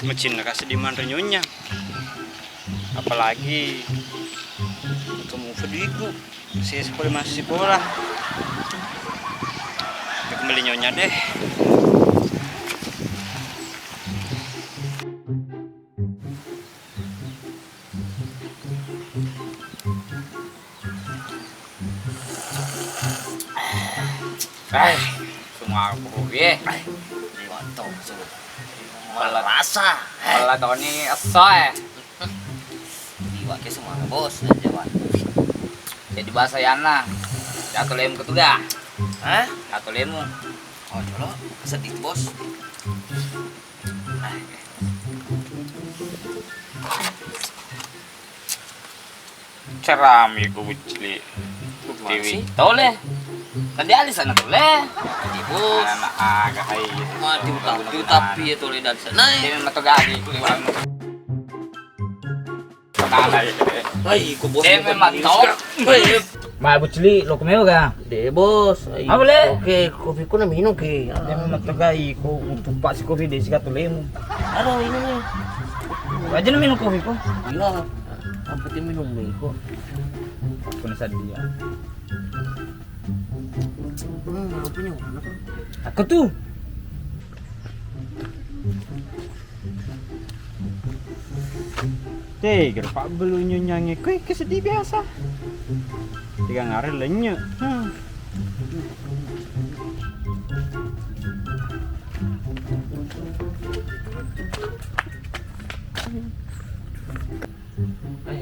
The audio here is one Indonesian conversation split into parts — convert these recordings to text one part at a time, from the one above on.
Mesin kasih di mana nyonya. Apalagi kamu videoku saya sekolah masih sekolah. Kita kembali nyonya deh. Semua aku ya. Liwatong malah rasa. Malah tahun ini asoy. Diwakil semua bos aja wan. Jadi bahasa Yana. Jatuh lemu ketuga. Hah? Jatuh lemu. Oh jolo, sedih bos. Cerami ku bucili. Mana sih? Tahu le. Tadi alis anak tuh le. Jadi bos. Anak agak hai. Mati tapi itu le dari sana. Ini mata gadi ku liwat. Kala Hai, ku bos. memang tahu. Ma bucili lo kumeo ga. De bos. Ay, Ah, boleh? Oke, kopi ko na minum ke. Memang tagai ku untuk pak si kopi desi katu lemu. Ano ini nih? Aja na minum kopi ko. Iya. Apa ti minum nih ko? Aku nasa dia. Ano punya? Aku tuh. Tiga pak belunya nyanyi kue kesedih biasa. Tiga ngare lenye.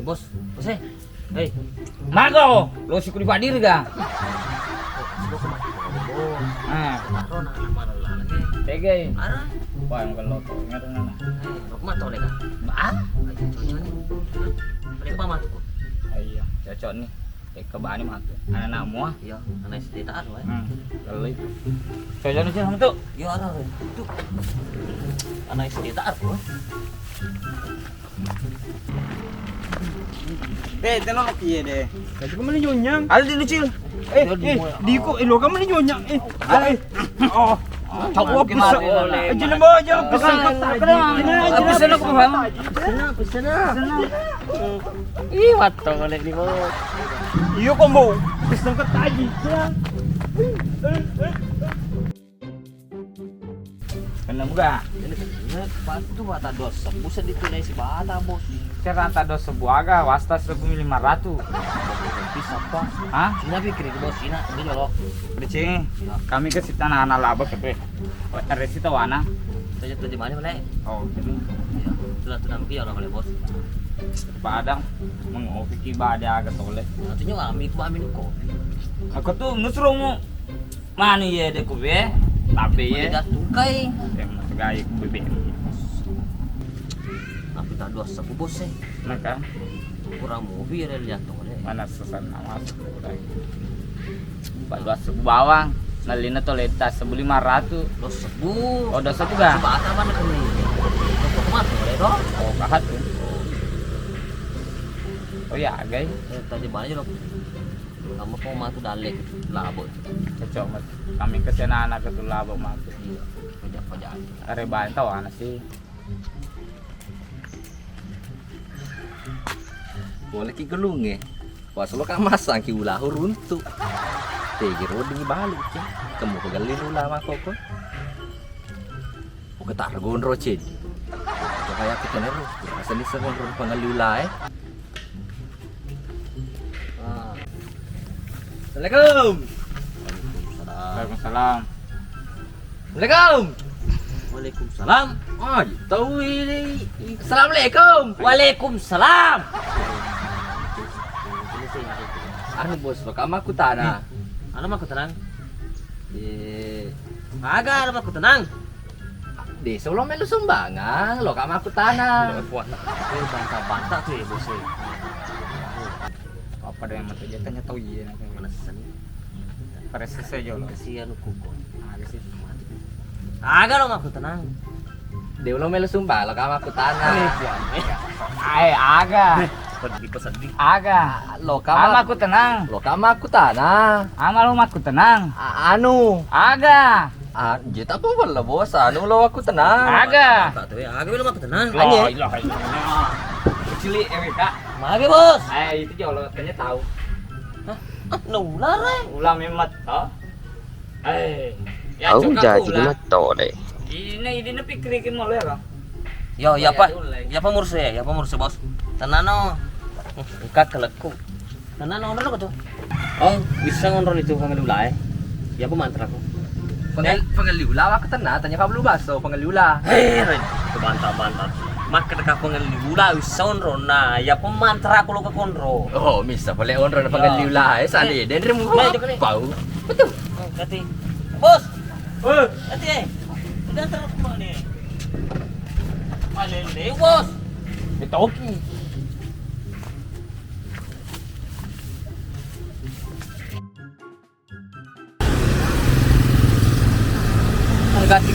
Bos. Bos eh. Hei. Mago, lo si kuli padir ga. Ah, Aro na mana lagi. tege. Ara. Wah, ang kalau to, meron na na. Rokma to lega. Ba? Ay, cocok nih. Balik pa matu ko. Iya, cocok nih. Ke bani matu. Anak namu ah. Iya, ana sedita aro eh. Kalau itu. Cocok nih sama tuh. Iya ara. Itu. Ana sedita aro. Tenang lagi ya deh. Kasi kembali nyonya. Ada di lucil. Di ko ilo kembali nyonya. Oh. Tahu apa Gimana? Aja na ba aja pesan kata. Apa sana ko paham? Sana. Ih, wato boleh di bos. Iyo ko mo. Pesan kata aja. Kena buka. Pas itu bata dosa. Buset ditulai si bata bos. Cara tado sebuah aga wasta 1.500. Bisa apa? Hah? Sina pikir bos, sina ini lo. Becing. Kami ke situ anak-anak laba kepe. Resi tahu anak. Tanya tuh di mana boleh? Oh, jadi Iya. Tulah tuh nampi orang boleh bos. Padang mengofiki bada agak toleh. Nantinya kami itu amin kopi. Aku tuh nusro mo. Mani ya dek be. Tapi ya. Tidak tukai. Emang tegay ku bebe. Tapi tak dosa bu bos eh. Maka Kurang mobil ya lihat tuh boleh. mana sesan nama udah. Pak sebu bawang. Nalina to leta 1.500. Dosa bu. Oh, dosa tu ga? Bata mana kami? Kok mati boleh dong? Oh, kahat tuh. Oh ya, guys. Tadi banyak loh. Kamu kok matu dalek labot. Cocok mat. Kami ke sana anak ke tulabo matu. Iya. Pajak-pajak. Are bantau anak sih. Boleh ki gelung ya. Wah solo ka masang ki ulah runtu. Tegi roding balik ya. Kamu pegalin ulah mah kok. Oke tak regon roced. Kaya kita nero. Asal ni serong ron pangali ulah eh. Assalamualaikum. Waalaikumsalam. Assalamualaikum. Waalaikumsalam. Oh, tahu ini. Assalamualaikum. Waalaikumsalam. Anu bos, lo kama aku tanah. Ano mah aku tenang? Aga, ano mah aku tenang? Di sebelum melu sumbangan, lo kama aku tanah. Bantah-bantah tuh ya bos. Apa ada yang mati jatanya tahu iya nak. Mana sesani? Pada selesai jolo. Kasihan lu kuko. Ada sih. Aga lo mah aku tenang. Di belum melu sumbang, lo kama aku tanah. Ai aga. sedih. Aga. Lo Ama aku tenang. Lo kama aku tanah. Ama lu aku tenang. Anu. Aga. Anjir apa lah bos? Anu lo aku tenang. Aga. Tak tahu ya. Aku belum aku tenang. La ilaha illallah. Kecili Kak. Mage bos. Itu jolo tanya tahu. Nular Ulah memat toh. Ya Aku cukup jadi ulah. mato deh. Ini pikirin mau ya, Bang. Yo, ya apa? Ya apa murse? Ya apa murse bos? Tenano. Engkak keleku. Tenano ono tuh. Oh, bisa ngontrol itu panggil ulai. Ya apa mantra aku? Panggil ulah aku tenang, tanya kamu lu baso panggil ulah. Bantah. Mak ketika panggil ulah bisa onro nah, ya apa mantra aku lu ke konro. Oh, bisa boleh onro panggil ulah. Sandi, dan remu bau. Betul. Hati. Bos. Hati. Udah terus mau nih. Malele bos. Betoki. Ganti.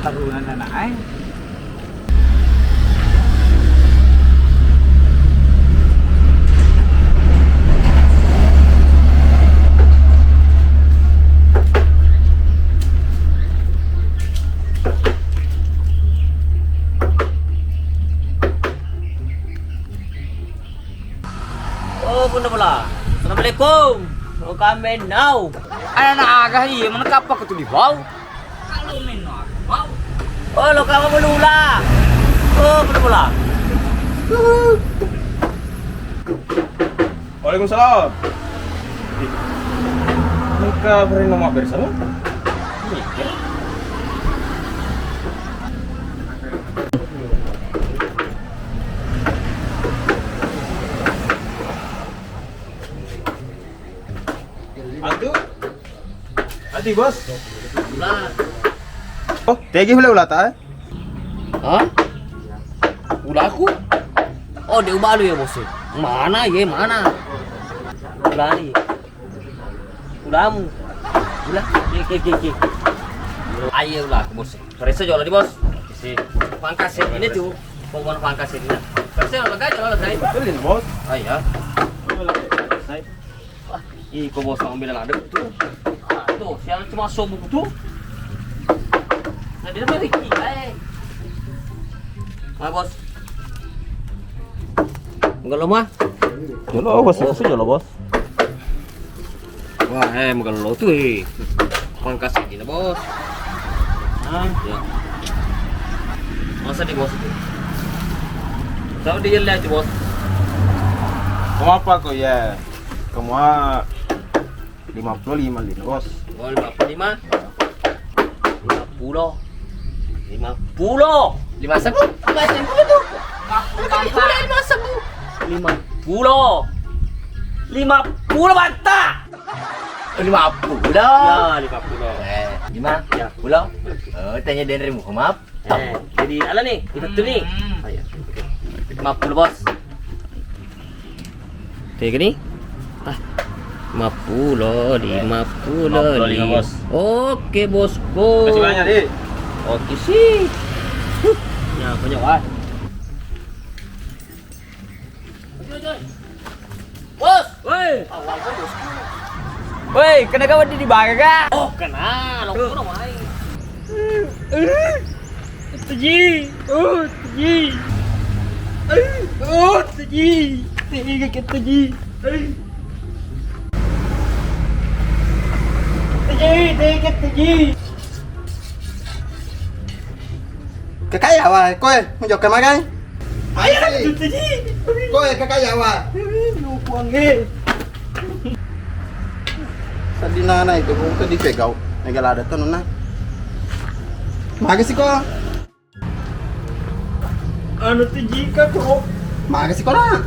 Tarunan na ay. Oh, bunda pula. Assalamualaikum. Oh, kami now. Anak aga iya mana kapak itu di bawah. Kalau main aku bau. Oh, lo kamu belula. Oh, bunda pula. Waalaikumsalam. Mereka beri nama bersama. Ati bos. Oh, tegi boleh ulat ah? Hah? Ulaku? Oh, dia balu ya bos. Mana ya mana? Ulani. Ulamu. Ulah, ke. Ayo ulah bos. Perisa jual di bos. Si pangkas ini tuh. Pokoknya pangkas ini. Perisa lega jual saya. Betul bos. Ayah. Ih, kok bos ngambil ada tuh. Tuh, siapa cuma sobu tuh. Nah, dia beri bos. Enggak lo mah? Jolo bos, itu jolo bos. Wah, enggak lo tuh pangkas gini bos. Ya. Masa di bos itu? Tahu dia lihat bos. Kamu apa kok ya? Kamu 55 lin bos. Oh, 55. 50. 50 tuh. 50 bantah. 50. Ya, 50. Gimana? Ya, pulau. Oh, tanya dari Muhammad. Jadi ala nih, kita tuh nih. Ayo. 50 bos. Kayak gini? 50, 50 bos. Oke bosku. Kasih banyak deh. Oke sih. Ya banyak wah. Bos, woi. Awal kan bosku. Woi, kena kawan di baga. Oh, kena. Lo kuno main. Tuji. Tuji. Tuji. Tiga ke tuji. Tuji. Kakayawa, kowe menjok ke magai. Ayo tuji. Kowe kakayawa. Lupuan ge. Tadi nana itu kung di pegau. Negala ada tuh nuna. Maga sih ko. Anu tuji ka ko. Maga sih ko na.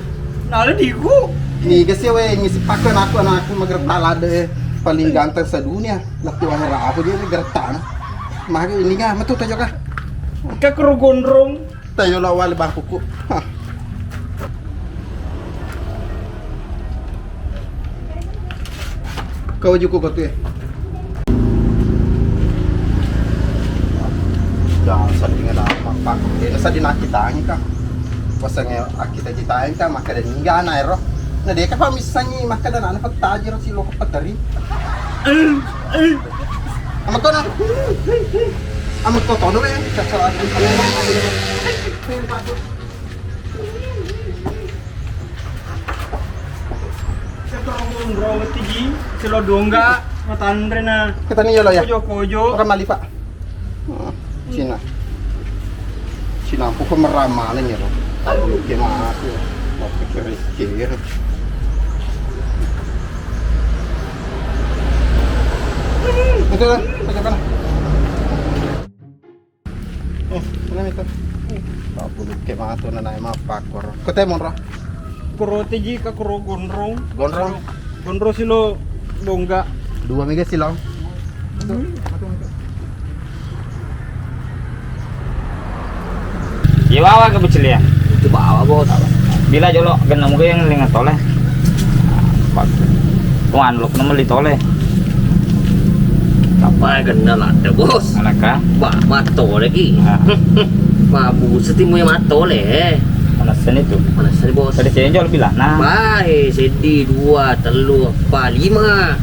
Nala di ko. Ni kasi we ngisi pakan aku anak aku magertalade paling ganteng sedunia. Lakti wahera aku dia gertan. Maga ini nga metu tayo ka. Ka kerugondrong. Tayo lawal bangkuku. Hah. Kau juku kau tu ya. Jangan sandingan basta dinakitahan ka. Basta nga akita kitain ka maka dan hingga na ero. Na de ka pa misanyi maka dan ana pataji ro silo ka patari. Amat ko na. Amat ko tono eh. Sasaran ko. Bro, tiji, silo dongga, matandre na. Kita niyo lo ya. Kojo. Orang mali pak. Cina. Cina aku kemeramal ini loh. Aduh, gimana aku? Mau pikir-pikir. Itu lah, pakai mana? Mana itu? Tak boleh gimana tuh nana emang pakor. Ketemu roh. Kuro tiji ka kuro gondrong. Gondrong. Gondrong silo dongga. 2 mega silang. Iya bawa ke becil ya. Itu bawa bos. Bila jolo genam gue yang lingat tole. Tuan lu kena beli tole. Apa kenal ada bos? Anakah? Ba mato lagi. Ma buset mo yung mato le. Panasan itu. Mana sih bos? Tadi saya jual bilang. Nah. Bae, sedi 2, 3, 4, 5.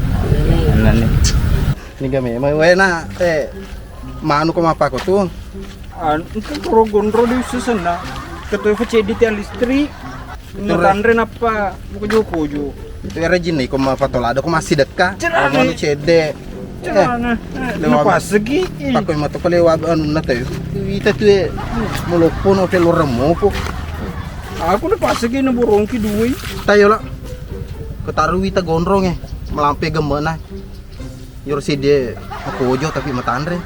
Nah nih. Ini kami, na manu ko mapako tuh. Itu kuro gondrong di susana. Ketua FCD tiang listrik. Matandre napa? Kojo. Itu era jin nih, ko mapatolado ko masih dekat. Cerah, Anu CD. Cana. Napa segi? Pakoy mato ko lewa anu na tayo. Ita tuh mulupon o telo remo po. Aku napa segi na burongki duwe. Tayo lah. Ketaru ita gondrong melampai gemena. Yor CD aku ojo tapi matandre.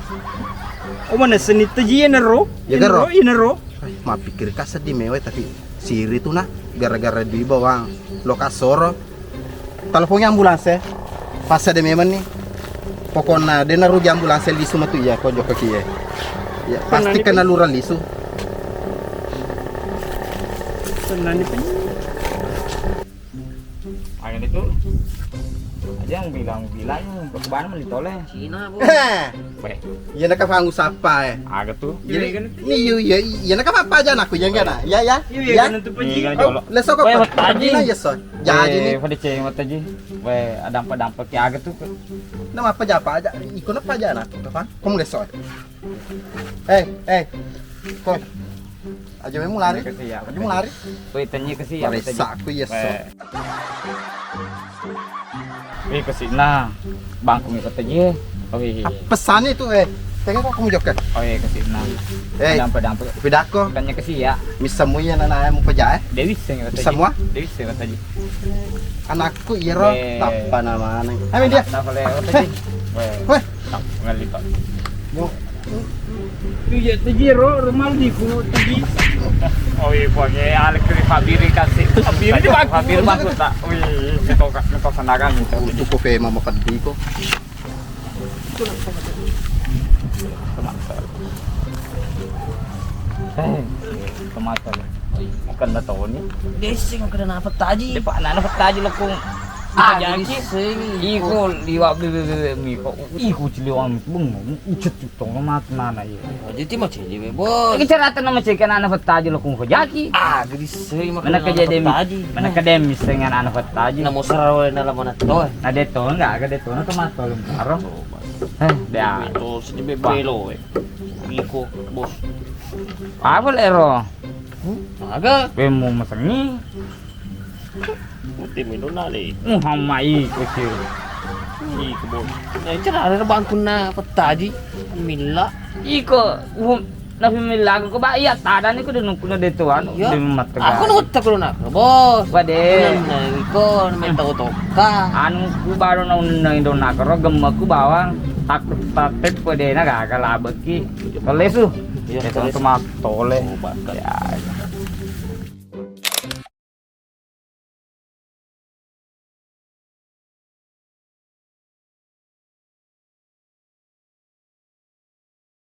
O mana seni tiji na ro? Ya, garo. Ina ro. Ma pikir ka sedih mewe tapi siri tuh nah gara-gara di bawang lokasoro. Teleponnya ambulans pas ada memen nih. Pokoknya dia naruh ambulans lisu matu ya kojo kaki ya. Ya pasti kena lurah lisu. Tenan itu. Ayo itu. Aja yang bilang kebana beli tole. Cina bos. Weh, Ya nak pangu sapa agak tuh. Jadi ni ya nak apa aja aku yang gana. Ya. Iya kan itu Ini kan peji. jolo. Leso kok. Weh, tadi. Ya so. Jadi nih. Pada ceng mata ji. Weh, ada dampak ya agak tuh. Nama apa aja? Ikut apa aja anak? Kapan? Kamu leso. Koi. Aja memang lari. Aja mau lari. Weh, tanya ke sih ya. Parisa aku ya so. Weh, ke sini. Bangku ikut aja. Weh. Pesannya itu tengok kok kamu joket. Oh iya ke sini. Dampak. Pidako. Tanya ke sih ya. Misamuya na na mo paja Dewi sing kata Semua? Dewi sing kata ji. Anakku iro tapa namanya. Ayo dia. Nah, boleh kata ji. Weh. Tak ngalipat. Iya tiji ro rumah di ku tiji. Oh iya, pakai alek dari Fabiri kasih. Fabiri di bangku. Fabiri bangku tak. Wih, kita sanakan itu. Itu ko fe mama kaddi ko. Tomato. Bukan na tahu ni. Desing ang kena apa tadi? Di pa na taji lo kung Iko liwa miko. Iko ciliwang bung. Ucet tong mat nana ye. Jadi mah cili bos. Iki cerita nama cek kan anak taji lo kung kojaki. Desing mah Mana kejadian mana kademis dengan anak taji. Na mo saraw na lamon ato. Na deto enggak ada deto na tomato lo karo. Dah. Ito sa tibe belo Iko bos. Apa lero? Aga. Bemo masangi. Muti mino nali. Muhammad kecil. Iko bos. Na cara ada bangku na pataji. Mila. Iko na pimilago ko ba iya tada ni ko din kuno dito ano di mataga. Ako nung taklo na bos. Pade. Iko may tao ka. Anu ku baru na unang indo na karo gemma ku bawang takut tatet pade na gagalabot ki. Tolesu. Ito tomato tole. Ya.